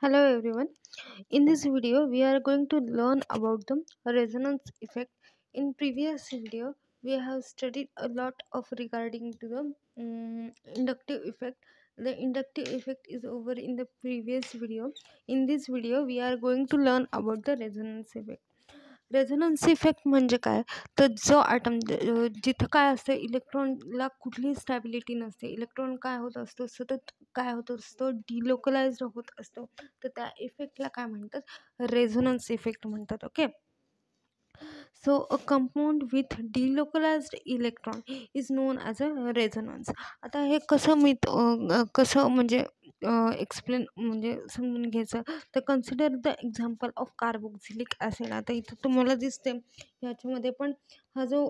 Hello everyone. In this video, we are going to learn about the resonance effect. In previous video, we have studied a lot of regarding to the inductive effect. The inductive effect is over in the previous video. In this video, we are going to learn about the resonance effect. Resonance effect म्हणजे काय, तर जो item जिथं काय असतं, इलेक्ट्रॉनला कुठलीही stability नसते, electron काय होत असतो, सतत काय होत असतो, डिलोकलाइज्ड होत असतो, तर त्या इफेक्टला काय म्हणतात, रेझोनन्स इफेक्ट म्हणतात. Okay. So a compound with delocalized electron is known as a resonance. आता हे कसं म्हणजे एक्सप्लेन म्हणजे समजून घ्यायचं, तर consider the example of carboxylic acid. आता इथं तुम्हाला दिसते ह्याच्यामध्ये पण हा जो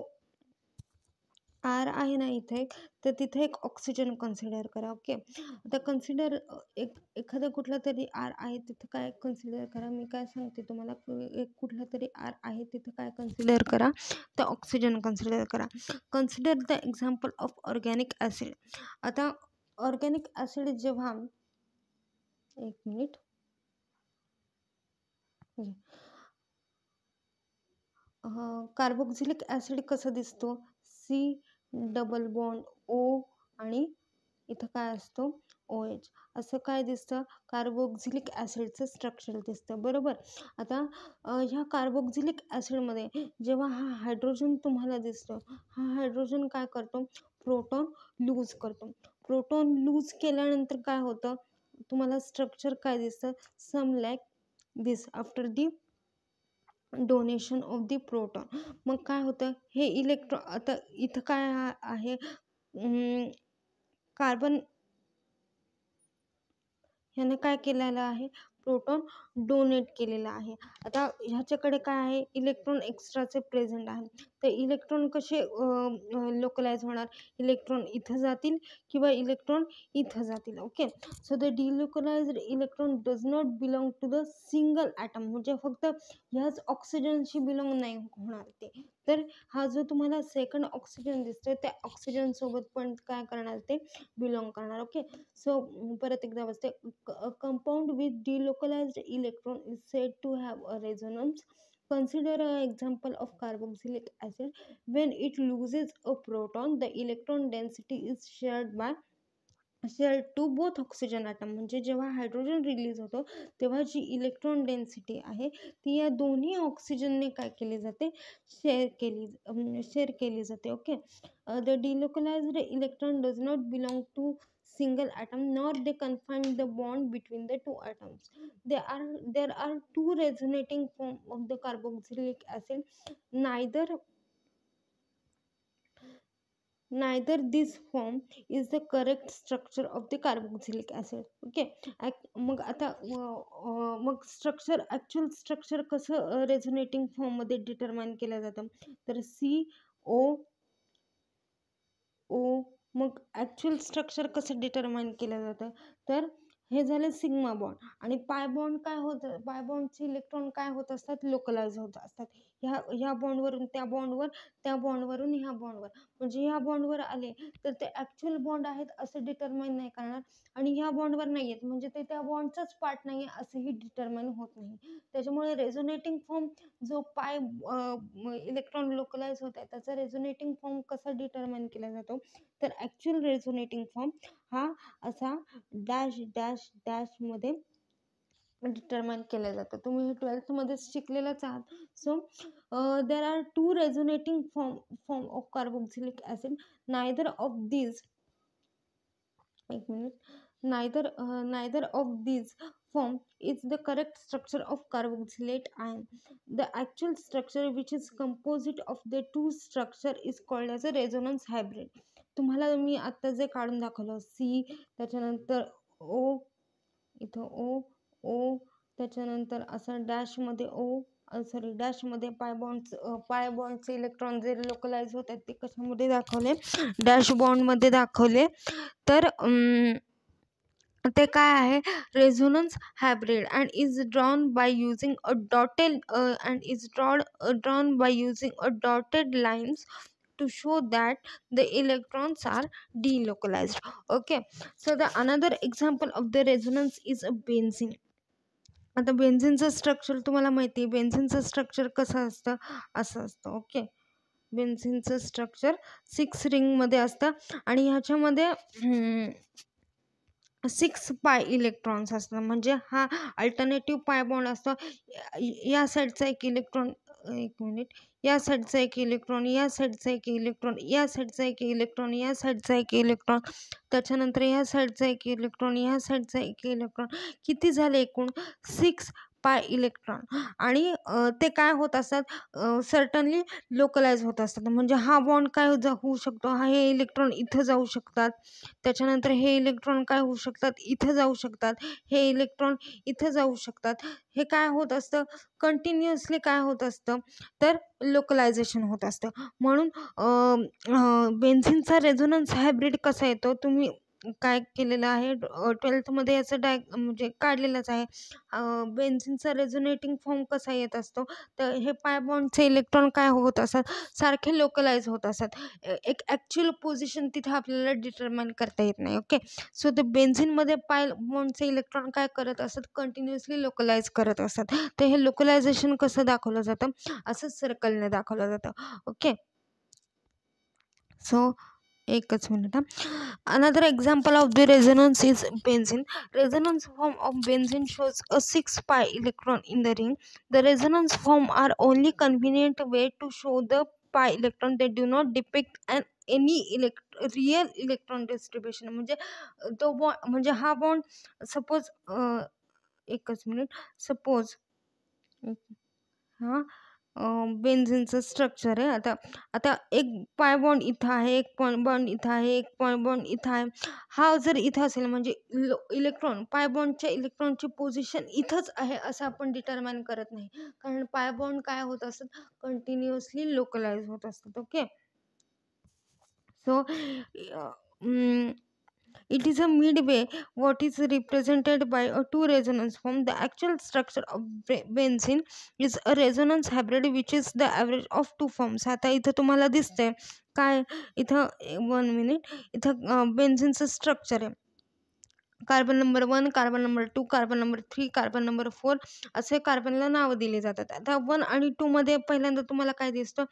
आर आहे ना इथे, तर तिथे एक ऑक्सिजन कन्सिडर करा. ओके. आता कन्सिडर एखादा कुठला तरी आर आहे तिथं काय कन्सिडर करा. मी काय सांगते तुम्हाला, एक कुठला तरी आर आहे तिथं काय कन्सिडर करा, तर ऑक्सिजन कन्सिडर करा. Consider the example of organic acid. आता ऑर्गॅनिक ॲसिड जेव्हा, एक मिनिट, कार्बोक्सिलिक ॲसिड कसं दिसतो, सी डबल बॉन्ड ओ आणि इथं काय असतो ओ एच, असं काय दिसतं, कार्बोक्सिलिक ॲसिडचं स्ट्रक्चर दिसतं. बरोबर. आता ह्या कार्बोक्सिलिक ॲसिडमध्ये जेव्हा हा हायड्रोजन तुम्हाला दिसतो, हा हायड्रोजन काय करतो, प्रोटॉन लूज करतो. प्रोटॉन लूज केल्यानंतर काय होतं, तुम्हाला स्ट्रक्चर काय दिसतं, some like this after the donation of the proton. मग काय होतं, हे इलेक्ट्रॉन, आता इथं काय आहे, कार्बन ह्याने काय केलेलं आहे, प्रोटॉन डोनेट केलेला आहे. आता ह्याच्याकडे काय आहे, इलेक्ट्रॉन एक्स्ट्राचे प्रेझेंट आहे. तर इलेक्ट्रॉन कसे लोकलाइज होणार, इलेक्ट्रॉन इथं जातील किंवा इलेक्ट्रॉन इथं जातील. Okay. So the delocalised electron does not belong to the single atom, म्हणजे फक्त ह्याच ऑक्सिजनशी बिलॉंग नाही होणार ते, तर हा जो तुम्हाला सेकंड ऑक्सिजन दिसतोय त्या ऑक्सिजन सोबत पण काय करणार, ते बिलॉंग करणार. ओके. सो परत एकदा बसते, a compound with delocalized electron is said to have a resonance. Consider an example of carboxylic acid. When it loses a proton, the electron density is shared to both oxygen atom. म्हणजे जेव्हा hydrogen release होतो तेव्हा जी electron density आहे ती या दोन्ही ऑक्सिजनने काय केली जाते, शेअर केली जाते. Okay. The delocalised electron does not belong to single atom, nor they confine the bond between the two atoms. There are two resonating forms of the carboxylic acid. Neither this form is the correct structure of the carboxylic acid. Okay. मग आता मग structure, actual structure कसं resonating फॉर्ममध्ये determine केलं जातं, तर CO, मग actual structure कसं डिटरमाइन केलं जातं, तर हे झाले सिग्मा बॉन्ड आणि पाय बॉन्ड. काय होतं, पाय बॉन्डचे इलेक्ट्रॉन काय होत असतात, लोकलाइज होत असतात. ह्या बॉन्डवरून त्या बॉन्डवर, त्या बॉन्डवरून ह्या बॉन्डवर, म्हणजे ह्या बॉन्डवर आले तर ते ॲक्च्युअल बॉन्ड आहेत असं डिटरमाइन नाही करणार, आणि ह्या बॉन्डवर नाही आहेत म्हणजे ते त्या बॉन्डचाच पार्ट नाही आहे असंही डिटरमाइन होत नाही. त्याच्यामुळे रेझोनेटिंग फॉर्म जो पाय इलेक्ट्रॉन लोकलाइज होत आहे त्याचा रेझोनेटिंग फॉर्म कसा डिटरमाइन केला जातो, तर ॲक्च्युअल रेझोनेटिंग फॉर्म हा असा डॅश डॅश डॅश मध्ये डिटरमाइन केलं जातं. तुम्ही हे 12th मध्ये शिकलेलंच आहात. So there are two resonating form of carboxylic acid. Neither of these, एक minute, neither of these form is the correct structure of carboxylate ion. The actual structure, which is composite of the two structure, is called as a resonance hybrid. तुम्हाला मी आता जे काढून दाखवलं, C, त्याच्यानंतर ओ, इथं ओ, त्याच्यानंतर असं डॅशमध्ये ओ, सॉरी डॅशमध्ये पाय बॉन्डचे इलेक्ट्रॉन जे लोकलाइज होत आहेत ते कशामध्ये दाखवले, डॅश बॉन्डमध्ये दाखवले. तर ते काय आहे, resonance hybrid, and is drawn by using a dotted lines to show that the electrons are delocalized. Okay. So the another example of the resonance is a benzene. आता बेन्झीनचं स्ट्रक्चर तुम्हाला माहिती आहे, बेन्झीनचं स्ट्रक्चर कसं असतं, असं असतं. ओके, बेन्झीनचं स्ट्रक्चर 6 रिंगमध्ये असतं आणि ह्याच्यामध्ये 6 पाय इलेक्ट्रॉन्स असतात. म्हणजे हा अल्टरनेटिव्ह पाय बॉन्ड असतो. या साईडचा एक इलेक्ट्रॉन, एक मिनिट, या साईडचा एक इलेक्ट्रॉन, या साईडचा एक इलेक्ट्रॉन, या साईडचा एक इलेक्ट्रॉन, या साईडचा एक इलेक्ट्रॉन, त्याच्यानंतर या साईडचा एक इलेक्ट्रॉन, या साईडचा एक इलेक्ट्रॉन. किती झाले एकूण? 6 पाय इलेक्ट्रॉन. आणि ते काय होत असतात, सर्टनली लोकलाइज होत असतात. म्हणजे हा बॉन्ड काय होऊ शकतो, हा हे इलेक्ट्रॉन इथं जाऊ शकतात, त्याच्यानंतर हे इलेक्ट्रॉन काय होऊ शकतात, इथं जाऊ शकतात, हे इलेक्ट्रॉन इथं जाऊ शकतात. हे काय होत असतं, कंटिन्युअसली काय होत असतं, तर लोकलायझेशन होत असतं. म्हणून बेन्झीनचा रेझोनन्स हायब्रिड कसा येतो, तुम्ही काय केलेलं आहे, 12th याचं म्हणजे काढलेलंच आहे. बेन्झीनचा रेझोनेटिंग फॉर्म कसा येत असतो, तर हे पाय बॉन्डचे इलेक्ट्रॉन काय होत असतात, सारखे लोकलाइज होत असतात. एक ॲक्च्युअल पोझिशन तिथे आपल्याला डिटरमाइन करता येत नाही. ओके, सो द बेन्झीनमध्ये पाय बॉन्डचे इलेक्ट्रॉन काय करत असतात, कंटिन्युअसली लोकलाइज करत असतात. तर हे लोकलायझेशन कसं दाखवलं जातं, असं सर्कलने दाखवलं जातं. ओके, सो एकच minute. Another example of the resonance is benzene. Resonance form of benzene shows a 6 pi electron in the ring. The resonance form are only convenient way to show the pi electron. They do not depict any real electron distribution. म्हणजे तो bond, म्हणजे हा bond suppose, एकच minute, suppose हा बेन्झीनचं structure आहे. आता आता एक पाय बॉन्ड इथं आहे, एक बॉन्ड इथं आहे, एक बॉन्ड इथं आहे. हा जर इथं असेल म्हणजे इलेक्ट्रॉन, पाय बॉन्डच्या इलेक्ट्रॉनची पोझिशन इथंच आहे असं आपण डिटरमाइन करत नाही, कारण पाय बॉन्ड काय होत असतात, कंटिन्युअसली लोकलाइज होत असतात. Okay, so it is a midway what is represented by a two resonance form. The actual structure of benzene is a resonance hybrid which is the average of two forms. आता इथं तुम्हाला दिसतंय काय, इथं 1 minute, इथं बेन्झीनचं structure आहे. Carbon number 1, carbon number 2, carbon number 3, carbon number 4 असे कार्बनला नावं दिली जातात. आता 1 आणि 2 मध्ये पहिल्यांदा तुम्हाला काय दिसतं,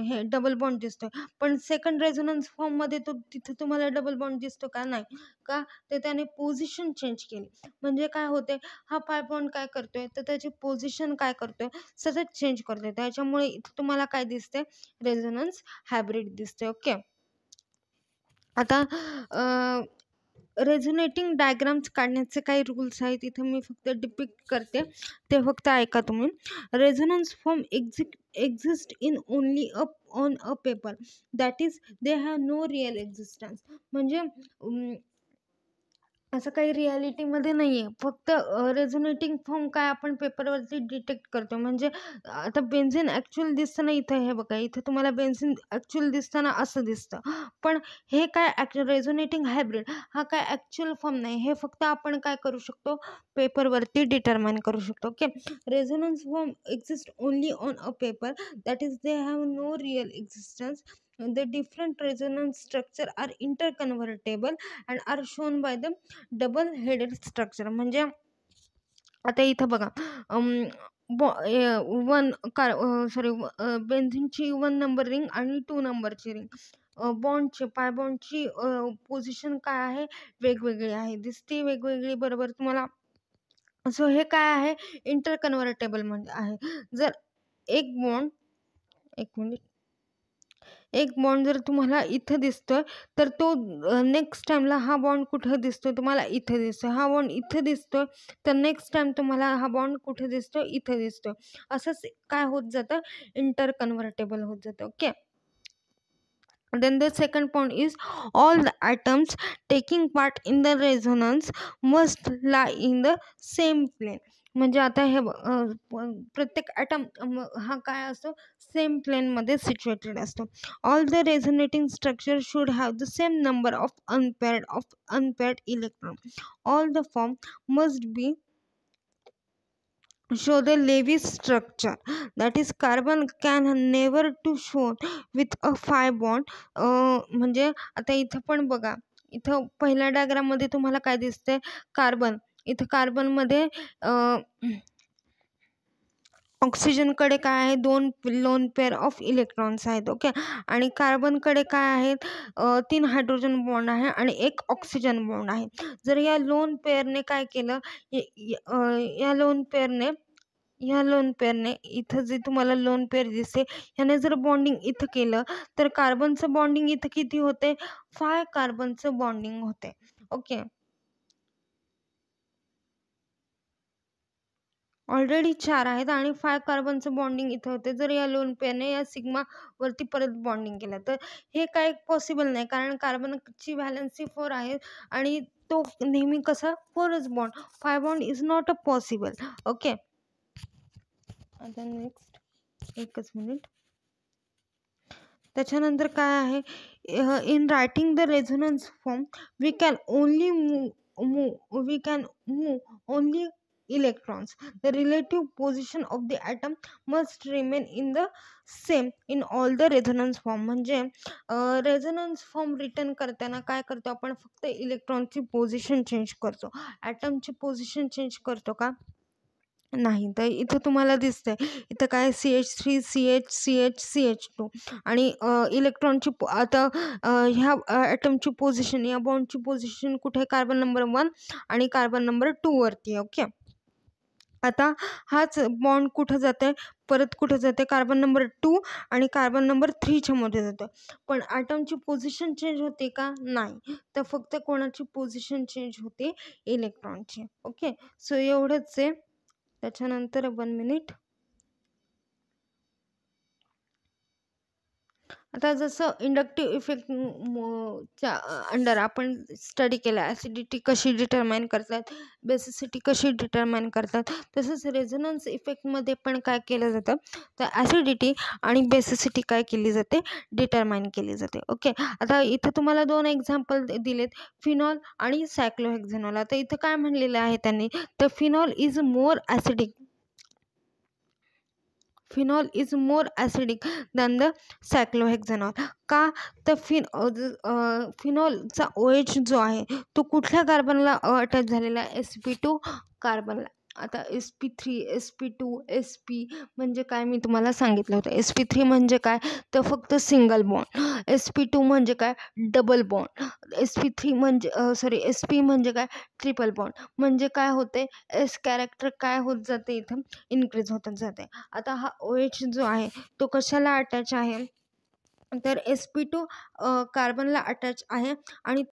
हे डबल बॉन्ड दिसतं. पण सेकंड रेझोनन्स फॉर्ममध्ये तिथे तुम्हाला डबल बॉन्ड दिसतो का, नाही का, तर त्याने पोझिशन चेंज केली. म्हणजे काय होते, हा पाय बॉन्ड काय करतोय, तर त्याची पोझिशन काय करतोय, सतत चेंज करतोय. त्याच्यामुळे इथे तुम्हाला काय दिसते, रेझोनन्स हायब्रिड दिसते. ओके, आता रेझोनेटिंग डायग्राम्स काढण्याचे काही रूल्स आहेत, इथं मी फक्त डिपिक्ट करते, ते फक्त ऐका तुम्ही. Resonance form exist in only on a paper, that is they have no real existence. म्हणजे असं काही रियालिटीमध्ये नाही आहे, फक्त रेझोनेटिंग फॉर्म काय आपण पेपरवरती डिटेक्ट करतो. म्हणजे आता बेन्झीन ॲक्च्युअल दिसताना इथं, हे बघा, इथं तुम्हाला बेन्झीन ॲक्च्युअल दिसताना असं दिसतं, पण हे काय रेझोनेटिंग हायब्रिड हा काय ॲक्च्युअल फॉर्म नाही, हे फक्त आपण काय करू शकतो, पेपरवरती डिटरमाइन करू शकतो. Okay, resonance form exist only on a paper, that is they have no real existence. The different resonance structure are interconvertible and are shown by the double headed structure. म्हणजे आता इथं बघा, बेन्झीनची 1 नंबर रिंग आणि 2 नंबरची ring, बॉन्डची, पाय बॉन्डची position काय आहे, वेगवेगळी आहे, दिसते वेगवेगळी, बरोबर तुम्हाला. सो हे काय आहे, इंटरकन्व्हर्टेबल म्हणजे आहे. जर एक बॉन्ड, एक मिनिट, एक बॉन्ड जर तुम्हाला इथं दिसतोय, तर तो नेक्स्ट टाइमला हा बॉन्ड कुठं दिसतोय, तुम्हाला इथे दिसतोय. हा बॉन्ड इथे दिसतोय, तर नेक्स्ट टाइम तुम्हाला हा बॉन्ड कुठे दिसतोय, इथे दिसतोय. असंच काय होत जातं, इंटरकन्व्हर्टेबल होत जातं. Okay, then the second point is all the atoms taking part in the resonance must lie in the same plane. म्हणजे आता हे प्रत्येक ॲटम हा काय असतो, सेम प्लेनमध्ये सिच्युएटेड असतो. All the resonating structure should have the same number of unpaired electron. All the form must be show the Lewis structure, that is carbon can never to shown with a 5 bond. म्हणजे आता इथं पण बघा, इथं पहिल्या diagram मध्ये तुम्हाला काय दिसतंय, कार्बन इथं कार्बनमध्ये ऑक्सिजनकडे काय आहे, 2 लोन पेअर ऑफ इलेक्ट्रॉन्स आहेत. ओके. आणि कार्बनकडे काय आहेत, 3 हायड्रोजन बॉन्ड आहे आणि 1 ऑक्सिजन बॉन्ड आहे. जर या लोन पेअरने काय केलं, या लोन पेअरने इथं जे तुम्हाला लोन पेअर दिसते, ह्याने जर बॉन्डिंग इथं केलं तर कार्बनचं बॉन्डिंग इथं किती होते, 5 कार्बनचं बॉन्डिंग होते. ओके. ऑलरेडी 4 आहेत आणि 5 कार्बनचं बॉन्डिंग इथं होते. जर या लोन पेअरने या सिग्मा वरती परत बॉन्डिंग केलं तर हे काय पॉसिबल नाही, कारण कार्बनची व्हॅलेन्सी 4 आहे आणि तो नेहमी कसा 4च bond, 5 bond is not a possible. Okay. आता नेक्स्ट एकच मिनिट. त्याच्यानंतर काय आहे, in writing the resonance form we can move only electrons. The relative position of the atom must remain in the same in all the resonance form. म्हणजे resonance form return करताना काय करतो आपण, फक्त इलेक्ट्रॉनची पोझिशन चेंज करतो, ॲटमची position change करतो का, नाही. तर इथं तुम्हाला दिसतंय, इथं काय CH3 CH CH CH2 आणि इलेक्ट्रॉनची आता ह्या ॲटमची पोझिशन, या बॉन्डची पोझिशन कुठे, कार्बन नंबर 1 आणि कार्बन नंबर 2 वरती. ओके. आता हाच बॉन्ड कुठं जाते, परत कुठं जाते, कार्बन नंबर 2 आणि कार्बन नंबर 3च्या मध्ये जातं. पण ॲटमची पोझिशन चेंज होते का, नाही. तर फक्त कोणाची पोझिशन चेंज होते, इलेक्ट्रॉनची. ओके. सो एवढंच आहे. त्याच्यानंतर 1 मिनिट. आता जसं इंडक्टिव्ह इफेक्ट च्या अंडर आपण स्टडी केला, ॲसिडिटी कशी डिटरमाइन करतात, बेसिसिटी कशी डिटरमाइन करतात, तसंच रेझोनन्स इफेक्टमध्ये पण काय केलं जातं, तर ॲसिडिटी आणि बेसिसिटी काय केली जाते, डिटरमाइन केली जाते. ओके. आता इथं तुम्हाला 2 एक्झाम्पल दिलेत, फिनॉल आणि सायक्लोहेक्झेनॉल. आता इथं काय म्हणलेलं आहे त्यांनी, तर phenol is more acidic than the cyclohexanol. का, तर फिनॉलचा OH जो आहे तो कुठल्या कार्बनला अटॅच झालेला आहे, sp2 कार्बनला. आता sp3 sp2 sp म्हणजे काय मी तुम्हाला सांगितलं होतं. sp3 म्हणजे काय, तर फक्त सिंगल बॉन्ड. sp2 म्हणजे काय, डबल बॉन्ड. sp3 म्हणजे sp म्हणजे काय, ट्रिपल बॉन्ड. म्हणजे काय होते, एस कॅरेक्टर काय होत जाते, इथं इन्क्रीज होत जाते. आता हा OH जो आहे तो कशाला अटॅच आहे, तर sp2 कार्बनला अटॅच आहे आणि